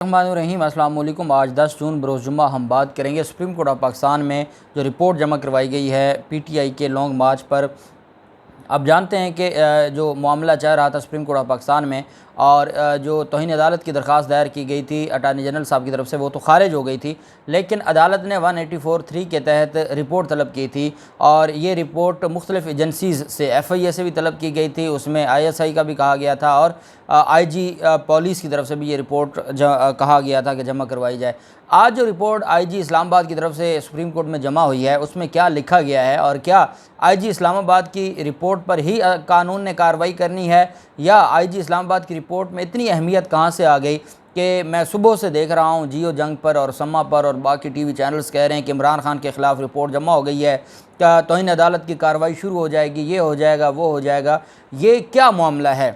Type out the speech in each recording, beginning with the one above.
الرحمن الرحیم، السلام علیکم۔ آج 10 جون بروز جمعہ ہم بات کریں گے سپریم کورٹ آف پاکستان میں جو رپورٹ جمع کروائی گئی ہے پی ٹی آئی کے لانگ مارچ پر۔ اب جانتے ہیں کہ جو معاملہ چل رہا تھا سپریم کورٹ آف پاکستان میں، اور جو توہین عدالت کی درخواست دائر کی گئی تھی اٹارنی جنرل صاحب کی طرف سے، وہ تو خارج ہو گئی تھی، لیکن عدالت نے 184(3) کے تحت رپورٹ طلب کی تھی، اور یہ رپورٹ مختلف ایجنسیز سے، ایف آئی اے سے بھی طلب کی گئی تھی، اس میں آئی ایس آئی کا بھی کہا گیا تھا، اور آئی جی پولیس کی طرف سے بھی یہ رپورٹ کہا گیا تھا کہ جمع کروائی جائے۔ آج جو رپورٹ آئی جی اسلام آباد کی طرف سے سپریم کورٹ میں جمع ہوئی ہے، اس میں کیا لکھا گیا ہے، اور کیا آئی جی اسلام آباد کی رپورٹ پر ہی قانون نے کارروائی کرنی ہے، یا آئی جی اسلام آباد کی رپورٹ میں اتنی اہمیت کہاں سے آ گئی کہ میں صبح سے دیکھ رہا ہوں جیو جنگ پر اور سما پر اور باقی ٹی وی چینلز کہہ رہے ہیں کہ عمران خان کے خلاف رپورٹ جمع ہو گئی ہے، کیا توہین عدالت کی کارروائی شروع ہو جائے گی، یہ ہو جائے گا، وہ ہو جائے گا، یہ کیا معاملہ ہے؟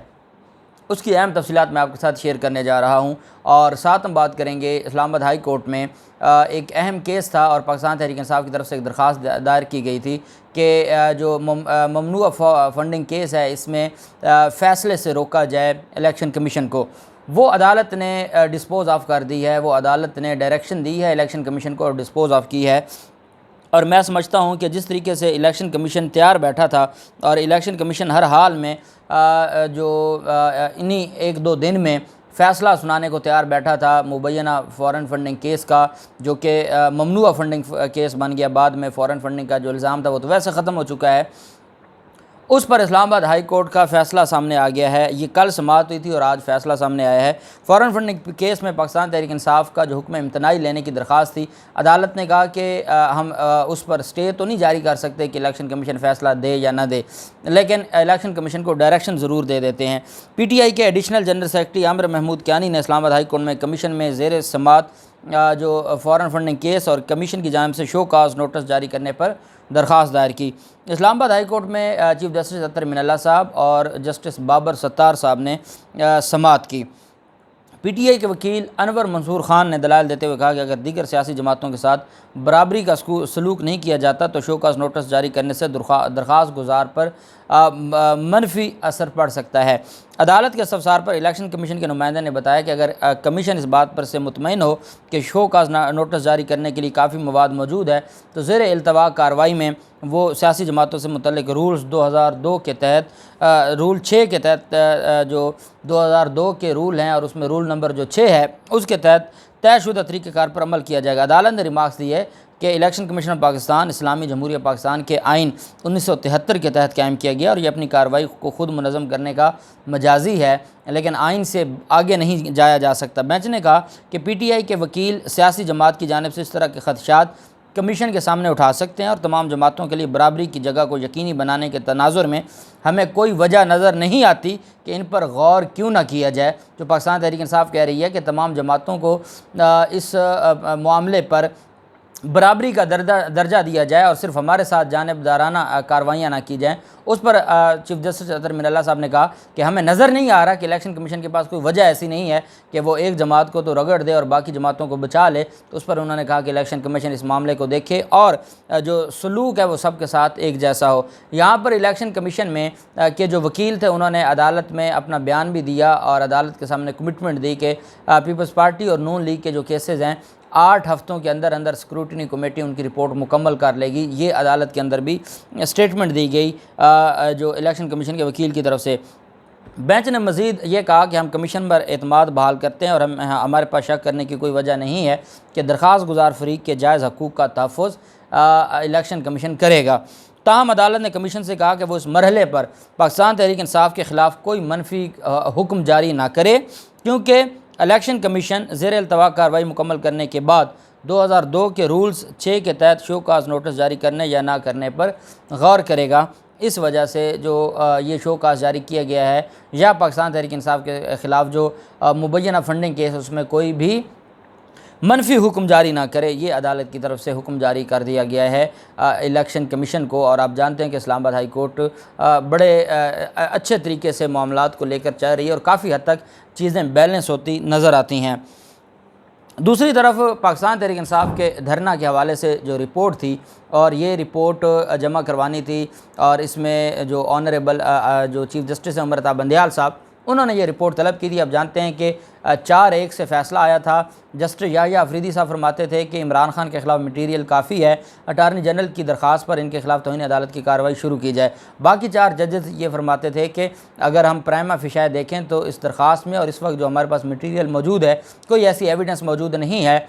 اس کی اہم تفصیلات میں آپ کے ساتھ شیئر کرنے جا رہا ہوں، اور ساتھ ہم بات کریں گے اسلام آباد ہائی کورٹ میں ایک اہم کیس تھا، اور پاکستان تحریک انصاف کی طرف سے ایک درخواست دائر کی گئی تھی کہ جو ممنوع فنڈنگ کیس ہے، اس میں فیصلے سے روکا جائے الیکشن کمیشن کو۔ وہ عدالت نے ڈسپوز آف کر دی ہے، وہ عدالت نے ڈائریکشن دی ہے الیکشن کمیشن کو اور ڈسپوز آف کی ہے۔ اور میں سمجھتا ہوں کہ جس طریقے سے الیکشن کمیشن تیار بیٹھا تھا، اور الیکشن کمیشن ہر حال میں جو انہی ایک دو دن میں فیصلہ سنانے کو تیار بیٹھا تھا مبینہ فورن فنڈنگ کیس کا، جو کہ ممنوع فنڈنگ کیس بن گیا، بعد میں فورن فنڈنگ کا جو الزام تھا وہ تو ویسے ختم ہو چکا ہے، اس پر اسلام آباد ہائی کورٹ کا فیصلہ سامنے آ گیا ہے۔ یہ کل سماعت ہوئی تھی اور آج فیصلہ سامنے آیا ہے۔ فورن فنڈنگ کیس میں پاکستان تحریک انصاف کا جو حکم امتناعی لینے کی درخواست تھی، عدالت نے کہا کہ ہم اس پر اسٹے تو نہیں جاری کر سکتے کہ الیکشن کمیشن فیصلہ دے یا نہ دے، لیکن الیکشن کمیشن کو ڈائریکشن ضرور دے دیتے ہیں۔ پی ٹی آئی کے ایڈیشنل جنرل سیکرٹری عامر محمود کیانی نے اسلام آباد ہائی کورٹ میں کمیشن میں زیر سماعت جو فورن فنڈنگ کیس اور کمیشن کی جانب سے شو کاز نوٹس جاری کرنے پر درخواست دائر کی۔ اسلام آباد ہائی کورٹ میں چیف جسٹس اطہر من اللہ صاحب اور جسٹس بابر ستار صاحب نے سماعت کی۔ پی ٹی آئی کے وکیل انور منصور خان نے دلائل دیتے ہوئے کہا کہ اگر دیگر سیاسی جماعتوں کے ساتھ برابری کا سلوک نہیں کیا جاتا تو شوکاز نوٹس جاری کرنے سے درخواست گزار پر منفی اثر پڑ سکتا ہے۔ عدالت کے استفسار پر الیکشن کمیشن کے نمائندے نے بتایا کہ اگر کمیشن اس بات پر سے مطمئن ہو کہ شوکاز نوٹس جاری کرنے کے لیے کافی مواد موجود ہے تو زیر التوا کارروائی میں وہ سیاسی جماعتوں سے متعلق رولز 2002 کے تحت رول 6 کے تحت جو 2002 کے رول ہیں، اور اس میں رول نمبر جو 6 ہے، اس کے تحت طے شدہ طریقہ کار پر عمل کیا جائے گا۔ عدالت نے ریمارکس دی ہے کہ الیکشن کمیشن پاکستان اسلامی جمہوریہ پاکستان کے آئین 1973 کے تحت قائم کیا گیا، اور یہ اپنی کارروائی کو خود منظم کرنے کا مجازی ہے، لیکن آئین سے آگے نہیں جایا جا سکتا۔ بینچ نے کہا کہ پی ٹی آئی کے وکیل سیاسی جماعت کی جانب سے اس طرح کے خدشات کمیشن کے سامنے اٹھا سکتے ہیں، اور تمام جماعتوں کے لیے برابری کی جگہ کو یقینی بنانے کے تناظر میں ہمیں کوئی وجہ نظر نہیں آتی کہ ان پر غور کیوں نہ کیا جائے۔ جو پاکستان تحریک انصاف کہہ رہی ہے کہ تمام جماعتوں کو اس معاملے پر برابری کا درجہ دیا جائے اور صرف ہمارے ساتھ جانبدارانہ کارروائیاں نہ کی جائیں، اس پر چیف جسٹس اطہر من اللہ صاحب نے کہا کہ ہمیں نظر نہیں آ رہا کہ الیکشن کمیشن کے پاس کوئی وجہ ایسی نہیں ہے کہ وہ ایک جماعت کو تو رگڑ دے اور باقی جماعتوں کو بچا لے۔ تو اس پر انہوں نے کہا کہ الیکشن کمیشن اس معاملے کو دیکھے اور جو سلوک ہے وہ سب کے ساتھ ایک جیسا ہو۔ یہاں پر الیکشن کمیشن میں کے جو وکیل تھے، انہوں نے عدالت میں اپنا بیان بھی دیا اور عدالت کے سامنے کمٹمنٹ دی کہ پیپلز پارٹی اور نون لیگ کے جو کیسز ہیں 8 ہفتوں کے اندر اسکروٹنی کمیٹی ان کی رپورٹ مکمل کر لے گی۔ یہ عدالت کے اندر بھی اسٹیٹمنٹ دی گئی جو الیکشن کمیشن کے وکیل کی طرف سے۔ بینچ نے مزید یہ کہا کہ ہم کمیشن پر اعتماد بحال کرتے ہیں اور ہمارے پاس شک کرنے کی کوئی وجہ نہیں ہے کہ درخواست گزار فریق کے جائز حقوق کا تحفظ الیکشن کمیشن کرے گا۔ تاہم عدالت نے کمیشن سے کہا کہ وہ اس مرحلے پر پاکستان تحریک انصاف کے خلاف کوئی منفی حکم جاری نہ کرے، کیونکہ الیکشن کمیشن زیر التوا کارروائی مکمل کرنے کے بعد 2002 کے رولز 6 کے تحت شو کاز نوٹس جاری کرنے یا نہ کرنے پر غور کرے گا۔ اس وجہ سے جو یہ شو کاز جاری کیا گیا ہے یا پاکستان تحریک انصاف کے خلاف جو مبینہ فنڈنگ کیس اس میں کوئی بھی منفی حکم جاری نہ کرے، یہ عدالت کی طرف سے حکم جاری کر دیا گیا ہے الیکشن کمیشن کو۔ اور آپ جانتے ہیں کہ اسلام آباد ہائی کورٹ بڑے اچھے طریقے سے معاملات کو لے کر چل رہی ہے اور کافی حد تک چیزیں بیلنس ہوتی نظر آتی ہیں۔ دوسری طرف پاکستان تحریک انصاف کے دھرنا کے حوالے سے جو رپورٹ تھی، اور یہ رپورٹ جمع کروانی تھی، اور اس میں جو آنریبل جو چیف جسٹس ہیں عمر عطا بندیال صاحب، انہوں نے یہ رپورٹ طلب کی تھی۔ اب جانتے ہیں کہ 4-1 سے فیصلہ آیا تھا۔ جسٹس یحییٰ افریدی صاحب فرماتے تھے کہ عمران خان کے خلاف مٹیریل کافی ہے، اٹارنی جنرل کی درخواست پر ان کے خلاف توہین عدالت کی کارروائی شروع کی جائے۔ باقی 4 ججز یہ فرماتے تھے کہ اگر ہم پرائما فیشیٰ دیکھیں تو اس درخواست میں اور اس وقت جو ہمارے پاس مٹیریل موجود ہے، کوئی ایسی ایویڈنس موجود نہیں ہے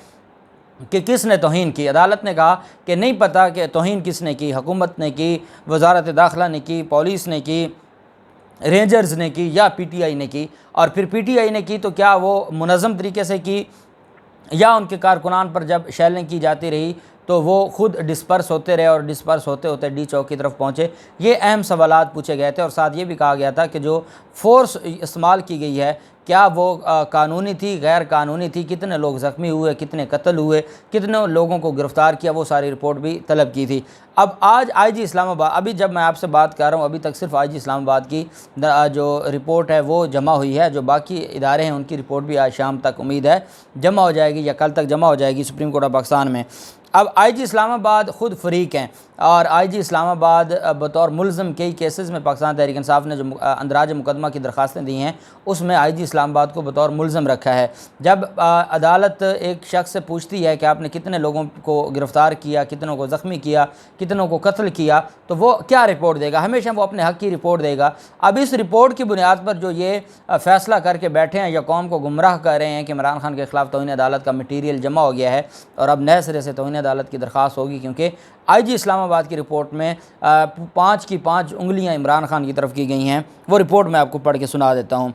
کہ کس نے توہین کی۔ عدالت نے کہا کہ نہیں پتہ کہ توہین کس نے کی، حکومت نے کی، وزارت داخلہ نے کی، پولیس نے کی، رینجرز نے کی یا پی ٹی آئی نے کی، اور پھر پی ٹی آئی نے کی تو کیا وہ منظم طریقے سے کی یا ان کے کارکنان پر جب شیلنگ کی جاتی رہی تو وہ خود ڈسپرس ہوتے رہے اور ڈسپرس ہوتے ہوتے ڈی چوک کی طرف پہنچے۔ یہ اہم سوالات پوچھے گئے تھے، اور ساتھ یہ بھی کہا گیا تھا کہ جو فورس استعمال کی گئی ہے کیا وہ قانونی تھی، غیر قانونی تھی، کتنے لوگ زخمی ہوئے، کتنے قتل ہوئے، کتنے لوگوں کو گرفتار کیا، وہ ساری رپورٹ بھی طلب کی تھی۔ اب آج آئی جی اسلام آباد، ابھی جب میں آپ سے بات کر رہا ہوں ابھی تک صرف آئی جی اسلام آباد کی جو رپورٹ ہے وہ جمع ہوئی ہے، جو باقی ادارے ہیں ان کی رپورٹ بھی آج شام تک امید ہے جمع ہو جائے گی یا کل تک جمع ہو جائے گی سپریم کورٹ آف پاکستان میں۔ اب آئی جی اسلام آباد خود فریق ہیں، اور آئی جی اسلام آباد بطور ملزم کئی کیسز میں پاکستان تحریک انصاف نے جو اندراج مقدمہ کی درخواستیں دی ہیں اس میں آئی جی اسلام آباد کو بطور ملزم رکھا ہے۔ جب عدالت ایک شخص سے پوچھتی ہے کہ آپ نے کتنے لوگوں کو گرفتار کیا، کتنوں کو زخمی کیا، کتنوں کو قتل کیا، تو وہ کیا رپورٹ دے گا؟ ہمیشہ وہ اپنے حق کی رپورٹ دے گا۔ اب اس رپورٹ کی بنیاد پر جو یہ فیصلہ کر کے بیٹھے ہیں یا قوم کو گمراہ کر رہے ہیں کہ عمران خان کے خلاف توہین عدالت کا مٹیریل جمع ہو گیا ہے اور اب نئے سرے سے توہین عدالت کی درخواست ہوگی، کیونکہ آئی جی اسلام آباد کی رپورٹ میں 5 کی 5 انگلیاں عمران خان کی طرف کی گئی ہیں۔ وہ رپورٹ میں آپ کو پڑھ کے سنا دیتا ہوں۔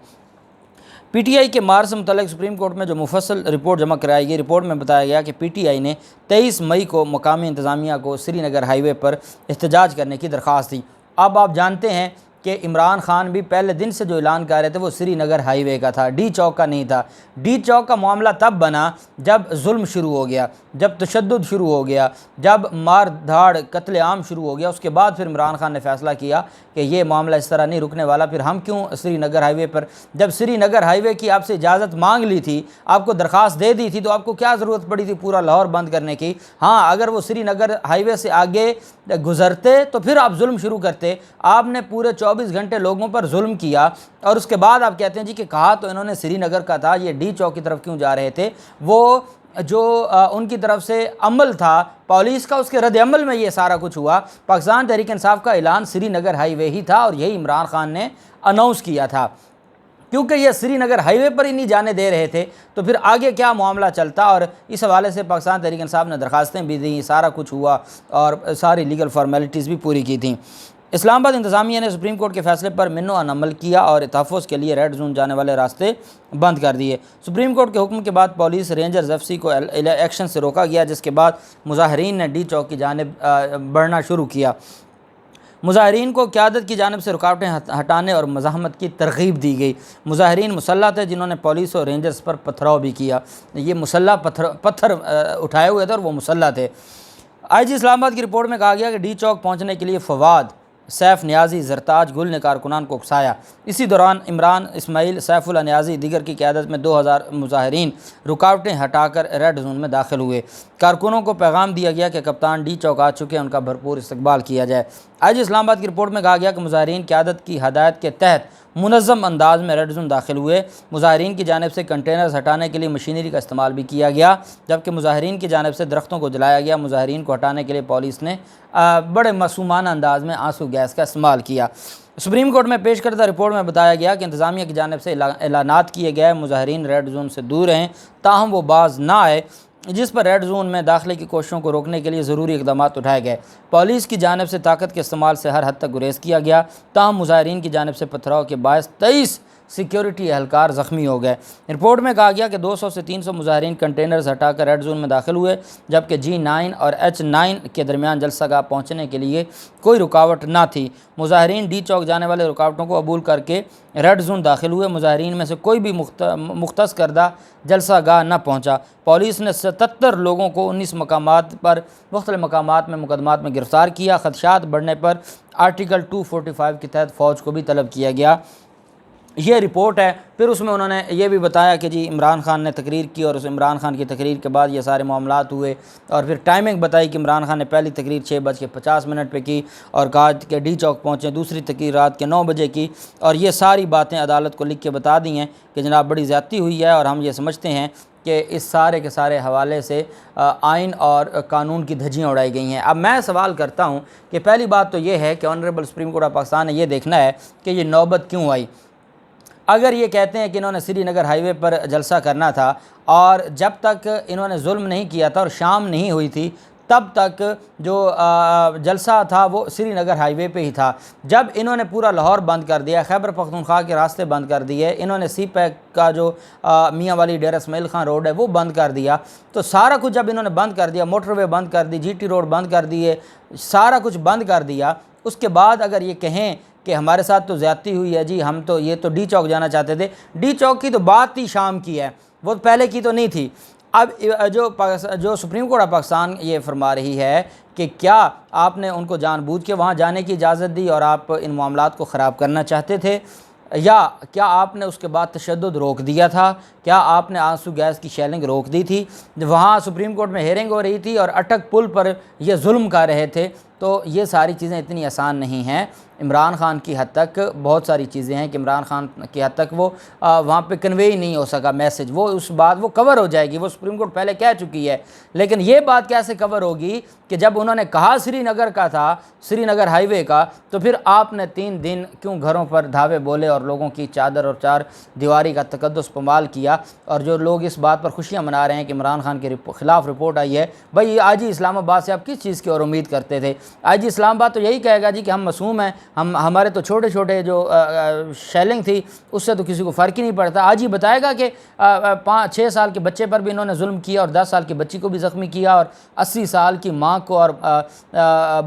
پی ٹی آئی کے مارچ سے متعلق سپریم کورٹ میں جو مفصل رپورٹ جمع کرائی گئی، رپورٹ میں بتایا گیا کہ پی ٹی آئی نے 23 مئی کو مقامی انتظامیہ کو سری نگر ہائی وے پر احتجاج کرنے کی درخواست دی۔ اب آپ جانتے ہیں کہ عمران خان بھی پہلے دن سے جو اعلان کر رہے تھے وہ سری نگر ہائی وے کا تھا، ڈی چوک کا نہیں تھا۔ ڈی چوک کا معاملہ تب بنا جب ظلم شروع ہو گیا، جب تشدد شروع ہو گیا، جب مار دھاڑ قتل عام شروع ہو گیا۔ اس کے بعد پھر عمران خان نے فیصلہ کیا کہ یہ معاملہ اس طرح نہیں رکنے والا، پھر ہم کیوں سری نگر ہائی وے پر، جب سری نگر ہائی وے کی آپ سے اجازت مانگ لی تھی، آپ کو درخواست دے دی تھی، تو آپ کو کیا ضرورت پڑی تھی پورا لاہور بند کرنے کی؟ ہاں، اگر وہ سری نگر ہائی وے سے آگے گزرتے تو پھر آپ ظلم شروع کرتے۔ آپ نے پورے 24 گھنٹے لوگوں پر ظلم کیا، اور اس کے بعد آپ کہتے ہیں جی کہ کہا تو انہوں نے سری نگر کا تھا، یہ ڈی چوک کی طرف کیوں جا رہے تھے؟ وہ جو ان کی طرف سے عمل تھا پولیس کا، اس کے رد عمل میں یہ سارا کچھ ہوا۔ پاکستان تحریک انصاف کا اعلان سری نگر ہائی وے ہی تھا، اور یہی عمران خان نے اناؤنس کیا تھا۔ کیونکہ یہ سری نگر ہائی وے پر ہی نہیں جانے دے رہے تھے تو پھر آگے کیا معاملہ چلتا؟ اور اس حوالے سے پاکستان تحریک انصاف نے درخواستیں بھی دیں، سارا کچھ ہوا اور ساری لیگل فارمیلٹیز بھی پوری کی تھیں۔ اسلام آباد انتظامیہ نے سپریم کورٹ کے فیصلے پر منو عن عمل کیا اور تحفظ کے لیے ریڈ زون جانے والے راستے بند کر دیے۔ سپریم کورٹ کے حکم کے بعد پولیس رینجرز ایف سی کو ایکشن سے روکا گیا، جس کے بعد مظاہرین نے ڈی چوک کی جانب بڑھنا شروع کیا۔ مظاہرین کو قیادت کی جانب سے رکاوٹیں ہٹانے اور مزاحمت کی ترغیب دی گئی۔ مظاہرین مسلح تھے جنہوں نے پولیس اور رینجرز پر پتھراؤ بھی کیا۔ یہ مسلح پتھر اٹھائے ہوئے تھے اور وہ مسلح تھے۔ آئی جی اسلام آباد کی رپورٹ میں کہا گیا کہ ڈی چوک پہنچنے کے لیے فواد، سیف نیازی، زرتاج گل نے کارکنان کو اکسایا۔ اسی دوران عمران اسماعیل، سیف اللہ نیازی دیگر کی قیادت میں 2000 مظاہرین رکاوٹیں ہٹا کر ریڈ زون میں داخل ہوئے۔ کارکنوں کو پیغام دیا گیا کہ کپتان ڈی چوک آ چکے ہیں، ان کا بھرپور استقبال کیا جائے۔ آئی جی اسلام آباد کی رپورٹ میں کہا گیا کہ مظاہرین قیادت کی ہدایت کے تحت منظم انداز میں ریڈ زون داخل ہوئے۔ مظاہرین کی جانب سے کنٹینرز ہٹانے کے لیے مشینری کا استعمال بھی کیا گیا، جبکہ مظاہرین کی جانب سے درختوں کو جلایا گیا۔ مظاہرین کو ہٹانے کے لیے پولیس نے بڑے معصومانہ انداز میں آنسو گیس کا استعمال کیا۔ سپریم کورٹ میں پیش کردہ رپورٹ میں بتایا گیا کہ انتظامیہ کی جانب سے اعلانات کیے گئے مظاہرین ریڈ زون سے دور رہیں، تاہم وہ باز نہ آئے، جس پر ریڈ زون میں داخلے کی کوششوں کو روکنے کے لیے ضروری اقدامات اٹھائے گئے۔ پولیس کی جانب سے طاقت کے استعمال سے ہر حد تک گریز کیا گیا، تاہم مظاہرین کی جانب سے پتھراؤ کے باعث 23 سیکیورٹی اہلکار زخمی ہو گئے۔ رپورٹ میں کہا گیا کہ 200 سے 300 مظاہرین کنٹینرز ہٹا کر ریڈ زون میں داخل ہوئے، جبکہ G9 اور H9 کے درمیان جلسہ گاہ پہنچنے کے لیے کوئی رکاوٹ نہ تھی۔ مظاہرین ڈی چوک جانے والے رکاوٹوں کو عبور کر کے ریڈ زون داخل ہوئے۔ مظاہرین میں سے کوئی بھی مختص کردہ جلسہ گاہ نہ پہنچا۔ پولیس نے 77 لوگوں کو 19 مقامات پر مختلف مقامات میں مقدمات میں گرفتار کیا۔ خدشات بڑھنے پر آرٹیکل 245 کے تحت فوج کو بھی طلب کیا گیا۔ یہ رپورٹ ہے۔ پھر اس میں انہوں نے یہ بھی بتایا کہ جی عمران خان نے تقریر کی اور اس عمران خان کی تقریر کے بعد یہ سارے معاملات ہوئے، اور پھر ٹائمنگ بتائی کہ عمران خان نے پہلی تقریر 6:50 پہ کی اور کہا کہ ڈی چوک پہنچے، دوسری تقریر رات کے 9 بجے کی، اور یہ ساری باتیں عدالت کو لکھ کے بتا دی ہیں کہ جناب بڑی زیادتی ہوئی ہے، اور ہم یہ سمجھتے ہیں کہ اس سارے کے سارے حوالے سے آئین اور قانون کی دھجیاں اڑائی گئی ہیں۔ اب میں سوال کرتا ہوں کہ پہلی بات تو یہ ہے کہ honourable supreme court of Pakistan نے یہ دیکھنا ہے کہ یہ نوبت کیوں آئی۔ اگر یہ کہتے ہیں کہ انہوں نے سری نگر ہائی وے پر جلسہ کرنا تھا، اور جب تک انہوں نے ظلم نہیں کیا تھا اور شام نہیں ہوئی تھی تب تک جو جلسہ تھا وہ سری نگر ہائی وے پہ ہی تھا، جب انہوں نے پورا لاہور بند کر دیا، خیبر پختونخوا کے راستے بند کر دیے، انہوں نے سی پیک کا جو میاں والی ڈیرہ اسماعیل خان روڈ ہے وہ بند کر دیا، تو سارا کچھ جب انہوں نے بند کر دیا، موٹر وے بند کر دی، جی ٹی روڈ بند کر دیے، سارا کچھ بند کر دیا، اس کے بعد اگر یہ کہیں کہ ہمارے ساتھ تو زیادتی ہوئی ہے جی، ہم تو یہ تو ڈی چوک جانا چاہتے تھے، ڈی چوک کی تو بات ہی شام کی ہے، وہ پہلے کی تو نہیں تھی۔ اب جو سپریم کورٹ آف پاکستان یہ فرما رہی ہے کہ کیا آپ نے ان کو جان بوجھ کے وہاں جانے کی اجازت دی اور آپ ان معاملات کو خراب کرنا چاہتے تھے، یا کیا آپ نے اس کے بعد تشدد روک دیا تھا، کیا آپ نے آنسو گیس کی شیلنگ روک دی تھی، وہاں سپریم کورٹ میں ہیئرنگ ہو رہی تھی اور اٹک پل پر یہ ظلم کر رہے تھے، تو یہ ساری چیزیں اتنی آسان نہیں ہیں۔ عمران خان کی حد تک بہت ساری چیزیں ہیں کہ عمران خان کی حد تک وہ وہاں پہ کنوے ہی نہیں ہو سکا میسج، وہ اس بات وہ کور ہو جائے گی، وہ سپریم کورٹ پہلے کہہ چکی ہے، لیکن یہ بات کیسے کور ہوگی کہ جب انہوں نے کہا سری نگر کا تھا، سری نگر ہائی وے کا، تو پھر آپ نے 3 دن کیوں گھروں پر دھاوے بولے اور لوگوں کی چادر اور 4 دیواری کا تقدس پامال کیا، اور جو لوگ اس بات پر خوشیاں منا رہے ہیں کہ عمران خان کے خلاف رپورٹ آئی ہے، بھائی آج ہی اسلام آباد سے آپ کس چیز کی اور امید کرتے تھے؟ آج ہی اسلام آباد تو یہی کہے گا جی کہ ہم معصوم ہیں، ہمارے تو چھوٹے چھوٹے جو شیلنگ تھی اس سے تو کسی کو فرق ہی نہیں پڑتا۔ آج ہی بتائے گا کہ 6 سال کے بچے پر بھی انہوں نے ظلم کیا اور 10 سال کی بچی کو بھی زخمی کیا اور 80 سال کی ماں کو اور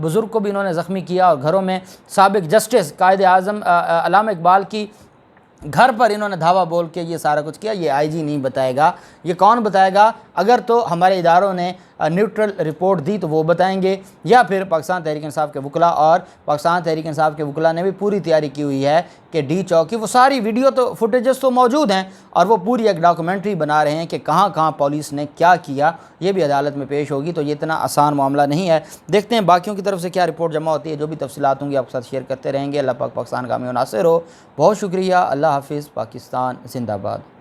بزرگ کو بھی انہوں نے زخمی کیا، اور گھروں میں سابق جسٹس قائد اعظم علامہ اقبال کی گھر پر انہوں نے دھاوا بول کے یہ سارا کچھ کیا؟ یہ آئی جی نہیں بتائے گا، یہ کون بتائے گا؟ اگر تو ہمارے اداروں نے نیوٹرل رپورٹ دی تو وہ بتائیں گے، یا پھر پاکستان تحریک انصاف کے وکلاء، اور پاکستان تحریک انصاف کے وکلاء نے بھی پوری تیاری کی ہوئی ہے کہ ڈی چوک کی وہ ساری ویڈیو تو فوٹیجز تو موجود ہیں، اور وہ پوری ایک ڈاکومنٹری بنا رہے ہیں کہ کہاں کہاں پولیس نے کیا کیا، یہ بھی عدالت میں پیش ہوگی، تو یہ اتنا آسان معاملہ نہیں ہے۔ دیکھتے ہیں باقیوں کی طرف سے کیا رپورٹ جمع ہوتی ہے، جو بھی تفصیلات ہوں گی آپ کے ساتھ شیئر کرتے رہیں گے۔ اللہ پاک پاکستان کا حامی و ناصر ہو۔ بہت شکریہ، اللہ حافظ، پاکستان زندہ باد۔